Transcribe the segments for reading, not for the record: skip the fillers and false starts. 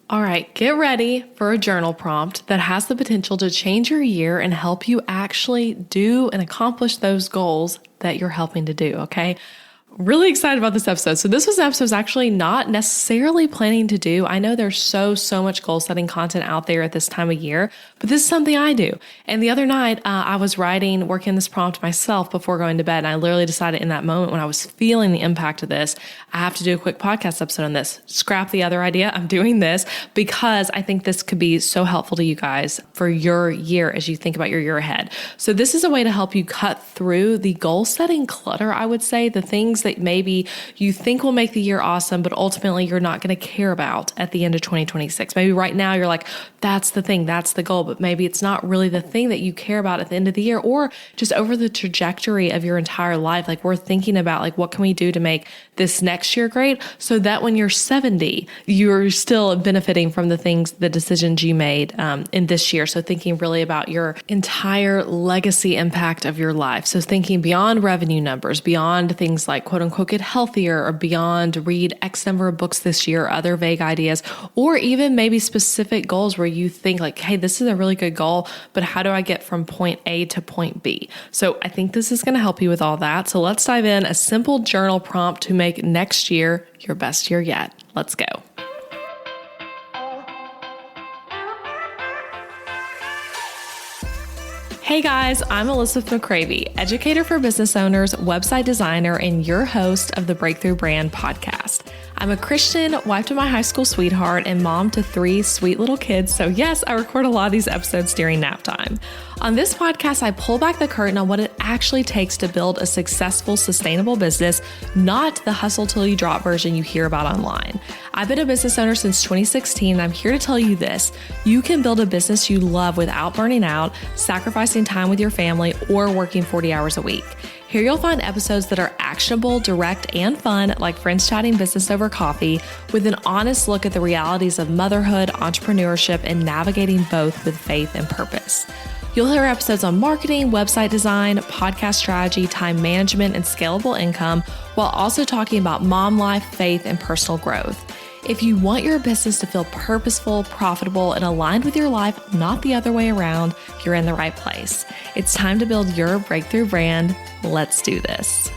All right, get ready for a journal prompt that has the potential to change your year and help you actually do and accomplish those goals that you're helping to do, okay? Really excited about this episode. So this was an episode I was actually not necessarily planning to do. I know there's so much goal setting content out there at this time of year, but this is something I do. And the other night, I was working this prompt myself before going to bed. And I literally decided in that moment when I was feeling the impact of this, I have to do a quick podcast episode on this. Scrap the other idea. I'm doing this because I think this could be so helpful to you guys for your year as you think about your year ahead. So this is a way to help you cut through the goal setting clutter, I would say, the things that maybe you think will make the year awesome, but ultimately you're not going to care about at the end of 2026. Maybe right now you're like, that's the thing, that's the goal, but maybe it's not really the thing that you care about at the end of the year or just over the trajectory of your entire life. Like we're thinking about like, what can we do to make this next year great so that when you're 70, you're still benefiting from the decisions you made in this year. So thinking really about your entire legacy impact of your life. So thinking beyond revenue numbers, beyond things like quote unquote get healthier or beyond read X number of books this year, other vague ideas, or even maybe specific goals where you think like, hey, this is a really good goal, but how do I get from point A to point B? So I think this is going to help you with all that. So let's dive in. A simple journal prompt to make next year your best year yet. Let's go. Hey guys, I'm Elizabeth McCravey, educator for business owners, website designer, and your host of the Breakthrough Brand podcast. I'm a Christian, wife to my high school sweetheart, and mom to 3 sweet little kids. So yes, I record a lot of these episodes during nap time. On this podcast, I pull back the curtain on what it actually takes to build a successful, sustainable business, not the hustle till you drop version you hear about online. I've been a business owner since 2016, and I'm here to tell you this. You can build a business you love without burning out, sacrificing time with your family, or working 40 hours a week. Here you'll find episodes that are actionable, direct, and fun, like friends chatting business over coffee, with an honest look at the realities of motherhood, entrepreneurship, and navigating both with faith and purpose. You'll hear episodes on marketing, website design, podcast strategy, time management, and scalable income, while also talking about mom life, faith, and personal growth. If you want your business to feel purposeful, profitable, and aligned with your life, not the other way around, you're in the right place. It's time to build your breakthrough brand. Let's do this.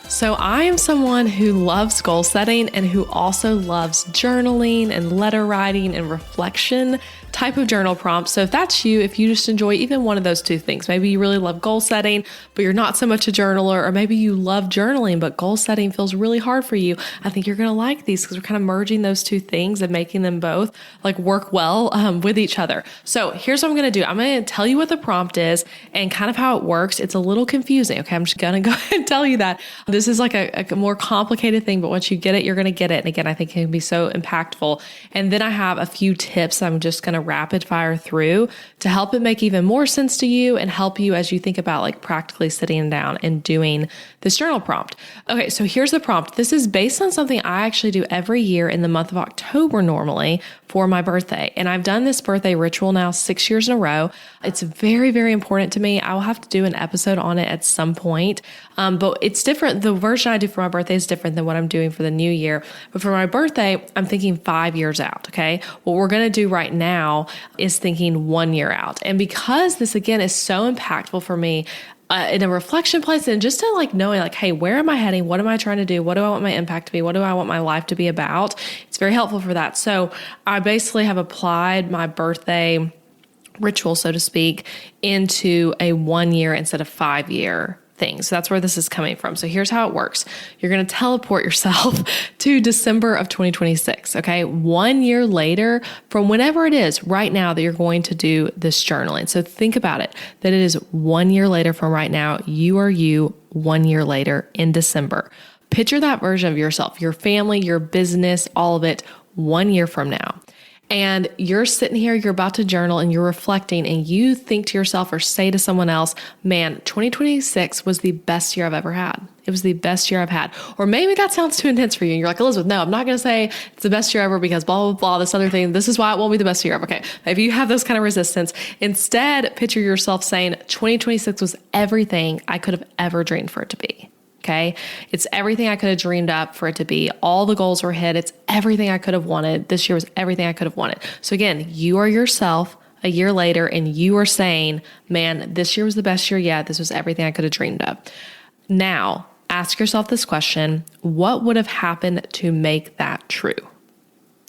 So I am someone who loves goal setting and who also loves journaling and letter writing and reflection type of journal prompts. So if that's you, if you just enjoy even one of those two things, maybe you really love goal setting, but you're not so much a journaler, or maybe you love journaling, but goal setting feels really hard for you, I think you're going to like these because we're kind of merging those two things and making them both like work well with each other. So here's what I'm going to do. I'm going to tell you what the prompt is and kind of how it works. It's a little confusing. Okay. I'm just going to go ahead and tell you that this is like a more complicated thing, but once you get it, you're going to get it. And again, I think it can be so impactful. And then I have a few tips I'm just going to rapid fire through to help it make even more sense to you and help you as you think about like practically sitting down and doing this journal prompt. Okay, so here's the prompt. This is based on something I actually do every year in the month of October normally for my birthday. And I've done this birthday ritual now 6 years in a row. It's very, very important to me. I will have to do an episode on it at some point. But it's different. The version I do for my birthday is different than what I'm doing for the new year. But for my birthday, I'm thinking 5 years out. Okay. What we're going to do right now is thinking 1 year out. And because this again is so impactful for me, in a reflection place and just to like knowing like, hey, where am I heading? What am I trying to do? What do I want my impact to be? What do I want my life to be about? It's very helpful for that. So I basically have applied my birthday ritual, so to speak, into a 1 year instead of 5 year thing. So that's where this is coming from. So here's how it works. You're going to teleport yourself to December of 2026. Okay. 1 year later from whenever it is right now that you're going to do this journaling. So think about it, that it is 1 year later from right now. You are you 1 year later in December. Picture that version of yourself, your family, your business, all of it 1 year from now. And you're sitting here, you're about to journal and you're reflecting and you think to yourself or say to someone else, man, 2026 was the best year I've ever had. It was the best year I've had. Or maybe that sounds too intense for you. And you're like, Elizabeth, no, I'm not going to say it's the best year ever because blah, blah, blah, this other thing. This is why it won't be the best year ever. Okay. If you have those kind of resistance, instead picture yourself saying 2026 was everything I could have ever dreamed for it to be. Okay. It's everything I could have dreamed up for it to be. All the goals were hit. It's everything I could have wanted. This year was everything I could have wanted. So again, you are yourself a year later and you are saying, man, this year was the best year yet. This was everything I could have dreamed of. Now, ask yourself this question: what would have happened to make that true?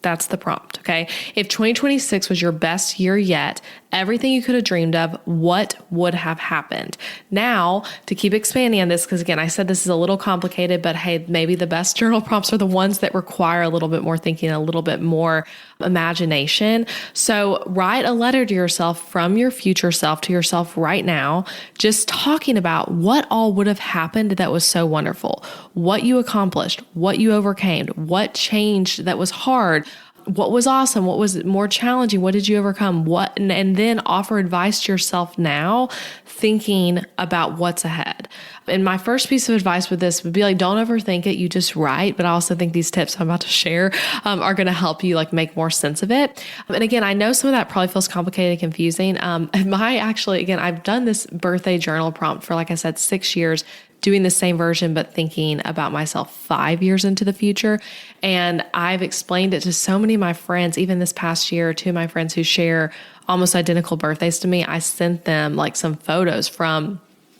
That's the prompt, okay? If 2026 was your best year yet, everything you could have dreamed of, what would have happened? Now, to keep expanding on this, because again, I said this is a little complicated, but hey, maybe the best journal prompts are the ones that require a little bit more thinking, a little bit more imagination. So write a letter to yourself from your future self to yourself right now, just talking about what all would have happened that was so wonderful, what you accomplished, what you overcame, what changed that was hard, what was awesome, what was more challenging, what did you overcome, and then offer advice to yourself now, thinking about what's ahead. And my first piece of advice with this would be like, don't overthink it. You just write. But I also think these tips I'm about to share are going to help you like make more sense of it. And again, I know some of that probably feels complicated and confusing. I've done this birthday journal prompt for, like I said, 6 years, doing the same version, but thinking about myself 5 years into the future. And I've explained it to so many of my friends, even this past year, two of my friends who share almost identical birthdays to me. I sent them like some photos from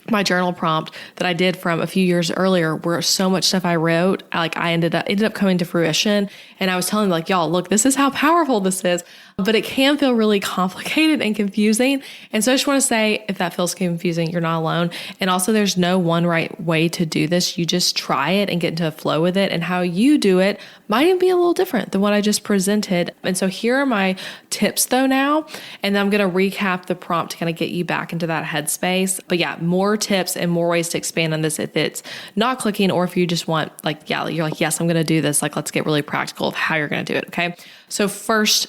my journal prompt that I did from a few years earlier, where so much stuff I wrote, like I ended up coming to fruition. And I was telling them like, y'all, look, this is how powerful this is, but it can feel really complicated and confusing. And so I just want to say, if that feels confusing, you're not alone. And also there's no one right way to do this. You just try it and get into a flow with it. And how you do it might even be a little different than what I just presented. And so here are my tips though now, and then I'm going to recap the prompt to kind of get you back into that headspace. But yeah, more tips and more ways to expand on this if it's not clicking, or if you just want like, yeah, you're like, yes, I'm going to do this. Like, let's get really practical of how you're going to do it. Okay. So first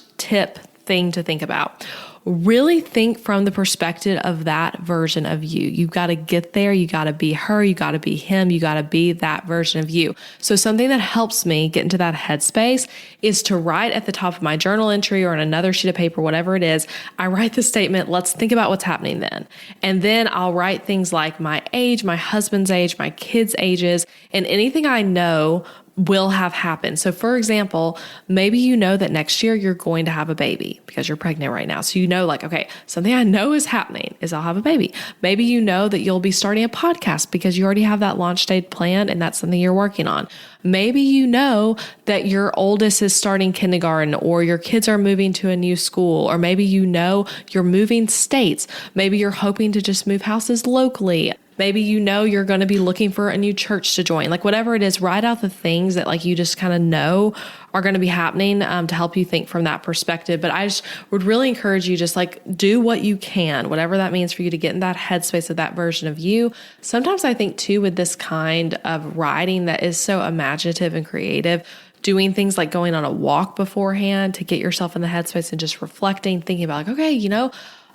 thing to think about, really think from the perspective of that version of you. You've got to get there. You got to be her. You got to be him. You got to be that version of you. So something that helps me get into that headspace is to write at the top of my journal entry or on another sheet of paper, whatever it is, I write the statement, let's think about what's happening then. And then I'll write things like my age, my husband's age, my kids' ages, and anything I know will have happened. So for example, maybe you know that next year you're going to have a baby because you're pregnant right now. So you know, like, okay, something I know is happening is I'll have a baby. Maybe you know that you'll be starting a podcast because you already have that launch date planned and that's something you're working on. Maybe you know that your oldest is starting kindergarten, or your kids are moving to a new school, or maybe you know you're moving states. Maybe you're hoping to just move houses locally. Maybe you know you're going to be looking for a new church to join. Like whatever it is, write out the things that like you just kind of know are going to be happening to help you think from that perspective. But I just would really encourage you, just like do what you can, whatever that means for you to get in that headspace of that version of you. Sometimes I think too, with this kind of writing that is so imaginative and creative, doing things like going on a walk beforehand to get yourself in the headspace and just reflecting, thinking about like,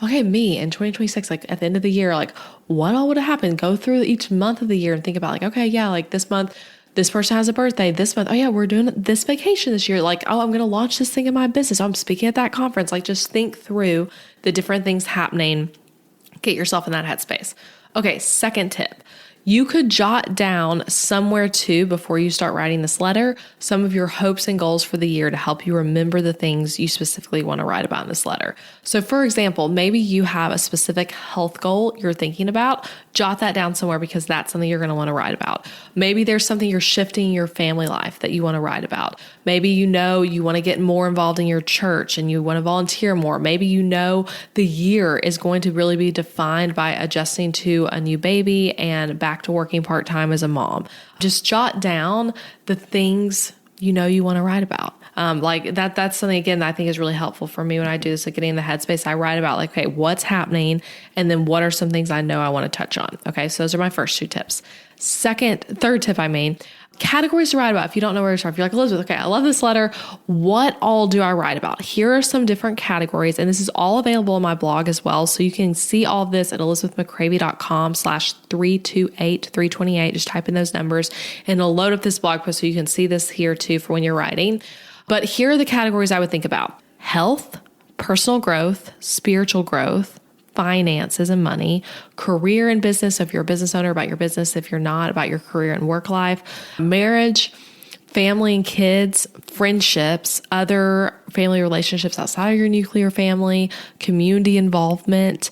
okay, me in 2026, like at the end of the year, like what all would have happened? Go through each month of the year and think about like, okay, yeah, like this month, this person has a birthday. This month, oh yeah, we're doing this vacation this year. Like, oh, I'm going to launch this thing in my business. I'm speaking at that conference. Like just think through the different things happening. Get yourself in that headspace. Okay, second tip. You could jot down somewhere too, before you start writing this letter, some of your hopes and goals for the year to help you remember the things you specifically want to write about in this letter. So for example, maybe you have a specific health goal you're thinking about. Jot that down somewhere because that's something you're going to want to write about. Maybe there's something you're shifting in your family life that you want to write about. Maybe you know you want to get more involved in your church and you want to volunteer more. Maybe you know the year is going to really be defined by adjusting to a new baby and back to working part-time as a mom. Just jot down the things you know you want to write about. Like that's something, again, that I think is really helpful for me when I do this, like getting in the headspace. I write about like, okay, what's happening? And then what are some things I know I want to touch on? Okay. So those are my first two tips. Third tip, categories to write about. If you don't know where to start, if you're like, Elizabeth, okay, I love this letter. What all do I write about? Here are some different categories. And this is all available on my blog as well. So you can see all of this at elizabethmccravey.com/328. Just type in those numbers and it'll load up this blog post so you can see this here too for when you're writing. But here are the categories I would think about: health, personal growth, spiritual growth, finances and money, career and business, if you're a business owner, about your business, if you're not, about your career and work life, marriage, family and kids, friendships, other family relationships outside of your nuclear family, community involvement,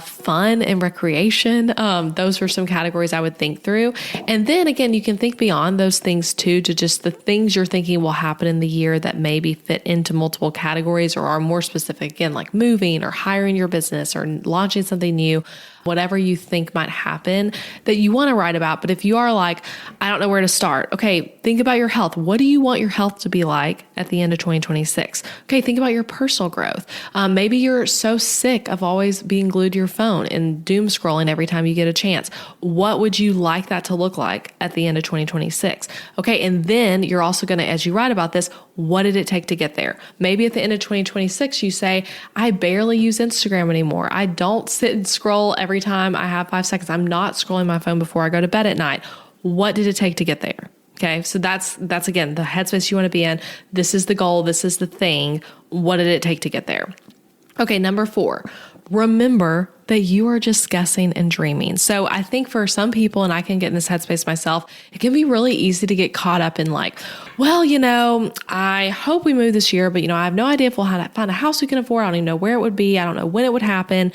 fun and recreation. Those are some categories I would think through. And then again, you can think beyond those things too, to just the things you're thinking will happen in the year that maybe fit into multiple categories or are more specific, again, like moving or hiring your business or launching something new. Whatever you think might happen that you want to write about. But if you are like, I don't know where to start. Okay, think about your health. What do you want your health to be like at the end of 2026? Okay, think about your personal growth. Maybe you're so sick of always being glued to your phone and doom scrolling every time you get a chance. What would you like that to look like at the end of 2026? Okay, and then you're also going to, as you write about this, what did it take to get there? Maybe at the end of 2026, you say, I barely use Instagram anymore. I don't sit and scroll every time I have 5 seconds. I'm not scrolling my phone before I go to bed at night. What did it take to get there? Okay. So that's again, the headspace you want to be in. This is the goal. This is the thing. What did it take to get there? Okay. Number 4, remember that you are just guessing and dreaming. So I think for some people, and I can get in this headspace myself, it can be really easy to get caught up in like, well, I hope we move this year, but I have no idea if we'll find a house we can afford. I don't even know where it would be. I don't know when it would happen.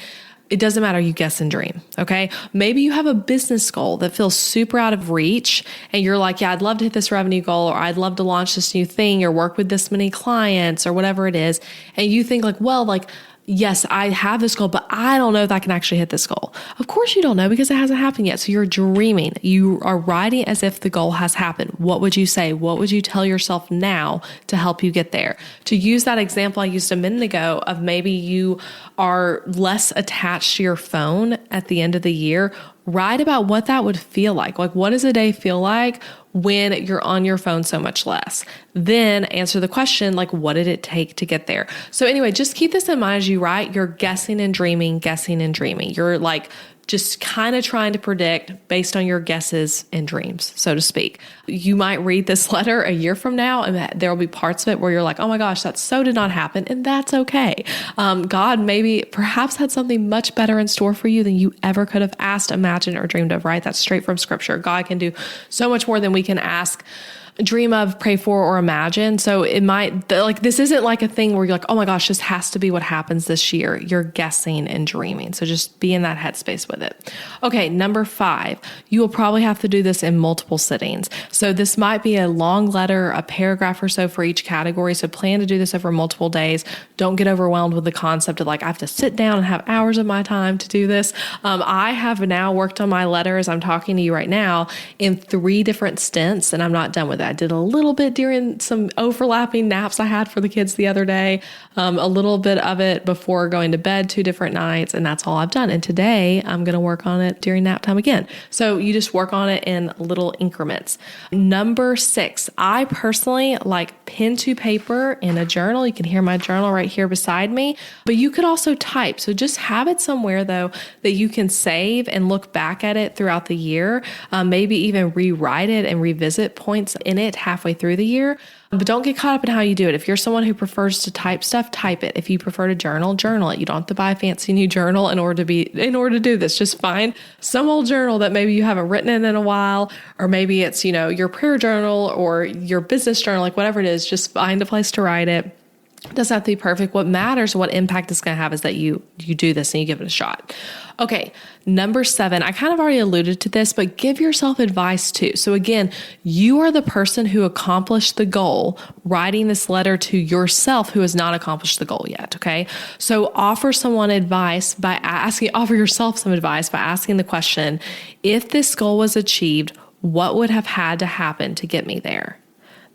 It doesn't matter. You guess and dream. Okay. Maybe you have a business goal that feels super out of reach and you're like, yeah, I'd love to hit this revenue goal, or I'd love to launch this new thing or work with this many clients or whatever it is. And you think like, well, like, yes, I have this goal, but I don't know if I can actually hit this goal. Of course you don't know because it hasn't happened yet. So you're dreaming. You are writing as if the goal has happened. What would you say? What would you tell yourself now to help you get there? To use that example I used a minute ago of maybe you are less attached to your phone at the end of the year, write about what that would feel like. Like, what does a day feel like when you're on your phone so much less? Then answer the question, like, what did it take to get there? So anyway, just keep this in mind as you write. You're guessing and dreaming, guessing and dreaming. You're like just kind of trying to predict based on your guesses and dreams, so to speak. You might read this letter a year from now and there will be parts of it where you're like, oh my gosh, that so did not happen. And that's okay. God maybe perhaps had something much better in store for you than you ever could have asked, imagined, or dreamed of, right? That's straight from scripture. God can do so much more than we can ask, dream of, pray for, or imagine. So it might, like, this isn't like a thing where you're like, oh my gosh, this has to be what happens this year. You're guessing and dreaming. So just be in that headspace with it. Okay. Number 5, you will probably have to do this in multiple sittings. So this might be a long letter, a paragraph or so for each category. So plan to do this over multiple days. Don't get overwhelmed with the concept of like, I have to sit down and have hours of my time to do this. I have now worked on my letter as I'm talking to you right now in 3 different stints, and I'm not done with it. I did a little bit during some overlapping naps I had for the kids the other day, a little bit of it before going to bed 2 different nights, and that's all I've done. And today I'm going to work on it during nap time again. So you just work on it in little increments. Number 6, I personally like pen to paper in a journal. You can hear my journal right here beside me, but you could also type. So just have it somewhere though that you can save and look back at it throughout the year, maybe even rewrite it and revisit points in it halfway through the year. But don't get caught up in how you do it. If you're someone who prefers to type stuff, type it. If you prefer to journal, journal it. You don't have to buy a fancy new journal in order to do this. Just find some old journal that maybe you haven't written in a while, or maybe it's, your prayer journal or your business journal, like whatever it is, just find a place to write it. It doesn't have to be perfect. What matters, what impact it's going to have is that you do this and you give it a shot. Okay. Number 7, I kind of already alluded to this, but give yourself advice too. So again, you are the person who accomplished the goal, writing this letter to yourself who has not accomplished the goal yet. Okay. So offer yourself some advice by asking the question, if this goal was achieved, what would have had to happen to get me there?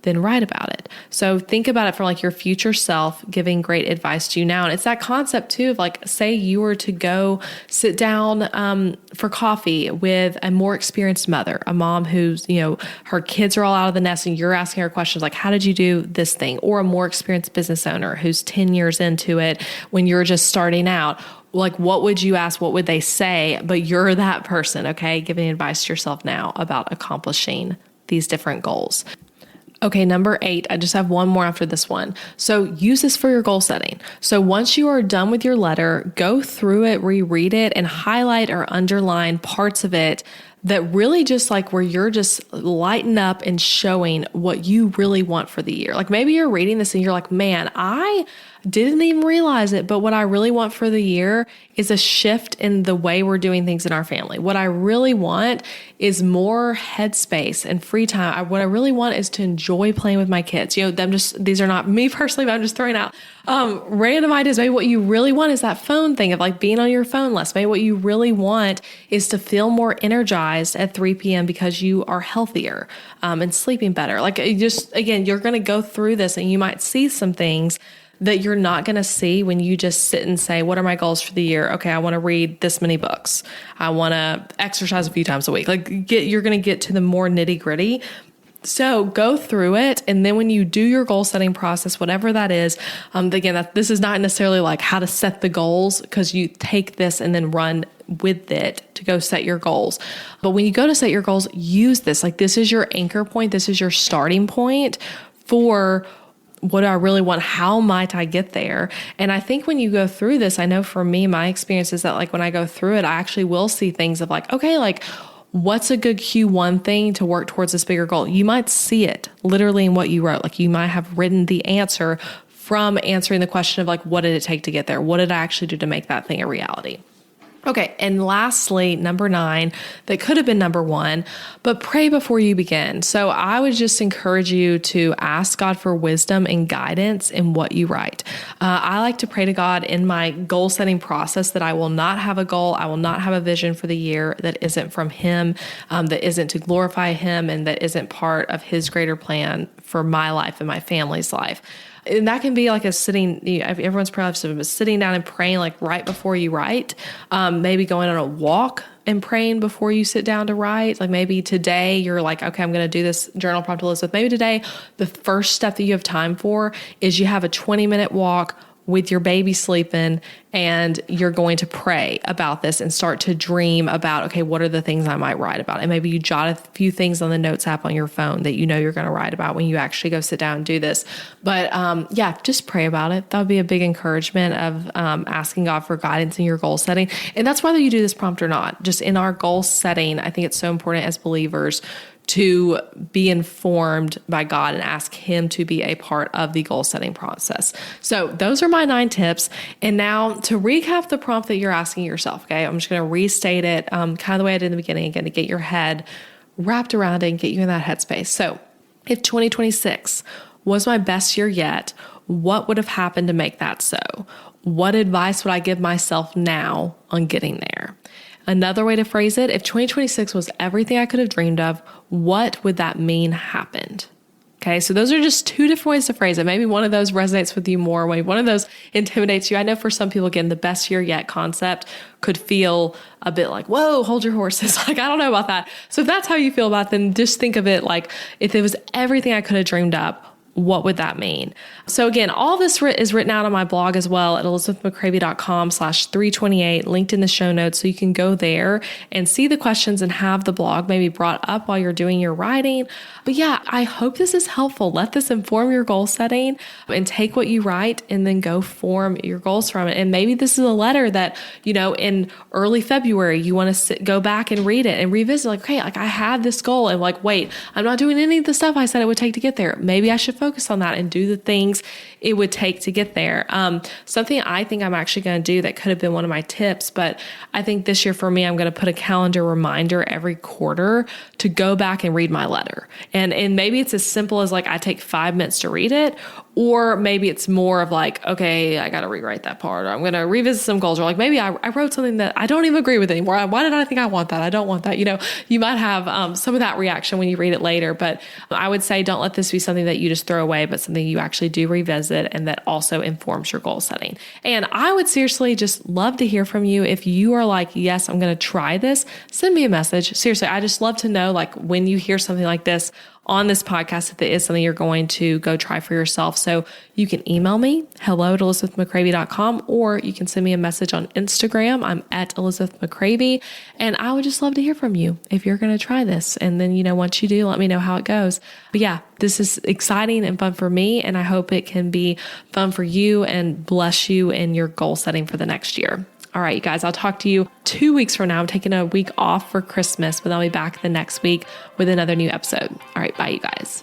Then write about it. So think about it from like your future self giving great advice to you now. And it's that concept too of like, say you were to go sit down for coffee with a more experienced mother, a mom who's, her kids are all out of the nest and you're asking her questions like, how did you do this thing? Or a more experienced business owner who's 10 years into it when you're just starting out. Like, what would you ask? What would they say? But you're that person, okay? Giving advice to yourself now about accomplishing these different goals. Okay, number 8, I just have one more after this one. So use this for your goal setting. So once you are done with your letter, go through it, reread it, and highlight or underline parts of it that really just like where you're just lighting up and showing what you really want for the year. Like maybe you're reading this and you're like, man, I didn't even realize it, but what I really want for the year is a shift in the way we're doing things in our family. What I really want is more headspace and free time. What I really want is to enjoy playing with my kids. These are not me personally, but I'm just throwing out random ideas. Maybe what you really want is that phone thing of like being on your phone less. Maybe what you really want is to feel more energized at 3 p.m. because you are healthier and sleeping better. Like again, you're going to go through this and you might see some things that you're not going to see when you just sit and say, what are my goals for the year? Okay, I want to read this many books. I want to exercise a few times a week. You're going to get to the more nitty gritty. So go through it. And then when you do your goal setting process, whatever that is, again, this is not necessarily like how to set the goals, because you take this and then run with it to go set your goals. But when you go to set your goals, use this. Like this is your anchor point. This is your starting point for what do I really want? How might I get there? And I think when you go through this, I know for me, my experience is that like when I go through it, I actually will see things of like, okay, like what's a good Q1 thing to work towards this bigger goal? You might see it literally in what you wrote. Like you might have written the answer from answering the question of like, what did it take to get there? What did I actually do to make that thing a reality? Okay, and lastly, number 9, that could have been number 1, but pray before you begin. So I would just encourage you to ask God for wisdom and guidance in what you write. I like to pray to God in my goal setting process that I will not have a goal, I will not have a vision for the year that isn't from Him, that isn't to glorify Him, and that isn't part of His greater plan for my life and my family's life. And that can be like everyone's probably sitting down and praying like right before you write, maybe going on a walk and praying before you sit down to write. Like maybe today you're like, okay, I'm going to do this journal prompt to Elizabeth. Maybe today the first step that you have time for is you have a 20-minute walk with your baby sleeping, and you're going to pray about this and start to dream about, okay, what are the things I might write about? And maybe you jot a few things on the notes app on your phone that you know you're going to write about when you actually go sit down and do this. But just pray about it. That would be a big encouragement of asking God for guidance in your goal setting. And that's whether you do this prompt or not. Just in our goal setting, I think it's so important as believers to be informed by God and ask Him to be a part of the goal setting process. So those are my 9 tips. And now to recap the prompt that you're asking yourself, okay, I'm just going to restate it kind of the way I did in the beginning, again, to get your head wrapped around it and get you in that headspace. So if 2026 was my best year yet, what would have happened to make that so? What advice would I give myself now on getting there? Another way to phrase it, if 2026 was everything I could have dreamed of, what would that mean happened? Okay, so those are just 2 different ways to phrase it. Maybe one of those resonates with you more, maybe one of those intimidates you. I know for some people, again, the best year yet concept could feel a bit like, whoa, hold your horses. Like, I don't know about that. So if that's how you feel about it, then just think of it like, if it was everything I could have dreamed up, what would that mean? So again, all this is written out on my blog as well at elizabethmccravy.com/328, linked in the show notes. So you can go there and see the questions and have the blog maybe brought up while you're doing your writing. But yeah, I hope this is helpful. Let this inform your goal setting and take what you write and then go form your goals from it. And maybe this is a letter that, in early February, you want to go back and read it and revisit like, okay, like I had this goal and like, wait, I'm not doing any of the stuff I said it would take to get there. Maybe I should focus on that and do the things it would take to get there. Something I think I'm actually going to do that could have been one of my tips, but I think this year for me, I'm going to put a calendar reminder every quarter to go back and read my letter. And maybe it's as simple as like, I take 5 minutes to read it, or maybe it's more of like, okay, I got to rewrite that part, or I'm going to revisit some goals, or like maybe I wrote something that I don't even agree with anymore. Why did I think I want that? I don't want that. You might have some of that reaction when you read it later, but I would say don't let this be something that you just throw away, but something you actually do revisit and that also informs your goal setting. And I would seriously just love to hear from you. If you are like, yes, I'm going to try this, send me a message. Seriously, I just love to know, like, when you hear something like this, on this podcast if it is something you're going to go try for yourself. So you can email me, hello@elizabethmccravy.com, or you can send me a message on Instagram. I'm at Elizabeth McCravy, and I would just love to hear from you if you're going to try this. And then, once you do, let me know how it goes. But yeah, this is exciting and fun for me, and I hope it can be fun for you and bless you in your goal setting for the next year. All right, you guys, I'll talk to you 2 weeks from now. I'm taking a week off for Christmas, but I'll be back the next week with another new episode. All right, bye, you guys.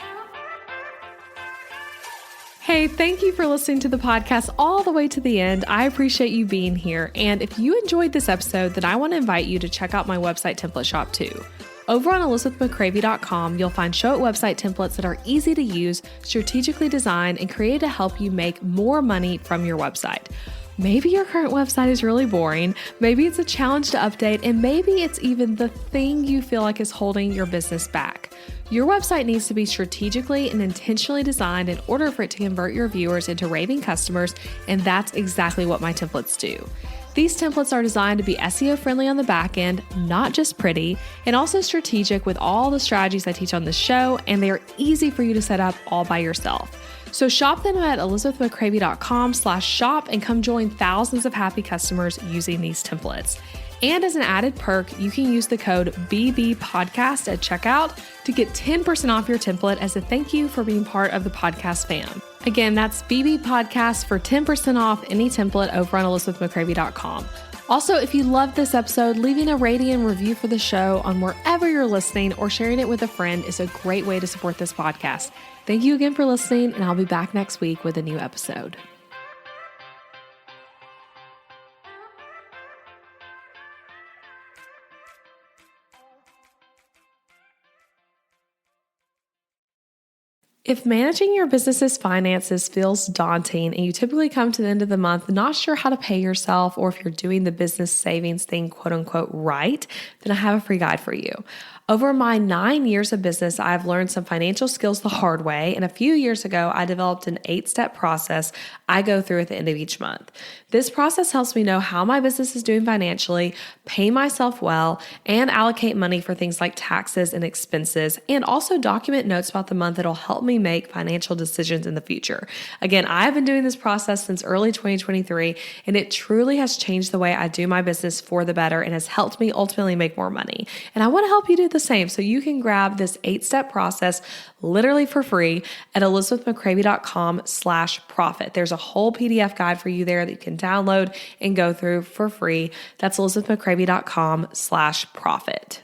Hey, thank you for listening to the podcast all the way to the end. I appreciate you being here. And if you enjoyed this episode, then I want to invite you to check out my website template shop too. Over on elizabethmccravy.com, you'll find Show It website templates that are easy to use, strategically designed, and created to help you make more money from your website. Maybe your current website is really boring, maybe it's a challenge to update, and maybe it's even the thing you feel like is holding your business back. Your website needs to be strategically and intentionally designed in order for it to convert your viewers into raving customers, and that's exactly what my templates do. These templates are designed to be SEO friendly on the back end, not just pretty, and also strategic with all the strategies I teach on this show, and they are easy for you to set up all by yourself. So shop them at elizabethmccravy.com/shop and come join thousands of happy customers using these templates. And as an added perk, you can use the code BBPodcast at checkout to get 10% off your template as a thank you for being part of the podcast fam. Again, that's BB Podcast for 10% off any template over on elizabethmccravy.com. Also, if you loved this episode, leaving a rating and review for the show on wherever you're listening or sharing it with a friend is a great way to support this podcast. Thank you again for listening, and I'll be back next week with a new episode. If managing your business's finances feels daunting and you typically come to the end of the month not sure how to pay yourself, or if you're doing the business savings thing, quote unquote, right, then I have a free guide for you. Over my 9 years of business, I've learned some financial skills the hard way, and a few years ago, I developed an 8-step process I go through at the end of each month. This process helps me know how my business is doing financially, pay myself well, and allocate money for things like taxes and expenses, and also document notes about the month that'll help me make financial decisions in the future. Again, I've been doing this process since early 2023, and it truly has changed the way I do my business for the better and has helped me ultimately make more money. And I want to help you do the same, so you can grab this 8-step process literally for free at elizabethmccravy.com/profit. There's a whole PDF guide for you there that you can download and go through for free. That's elizabethmccravy.com/profit.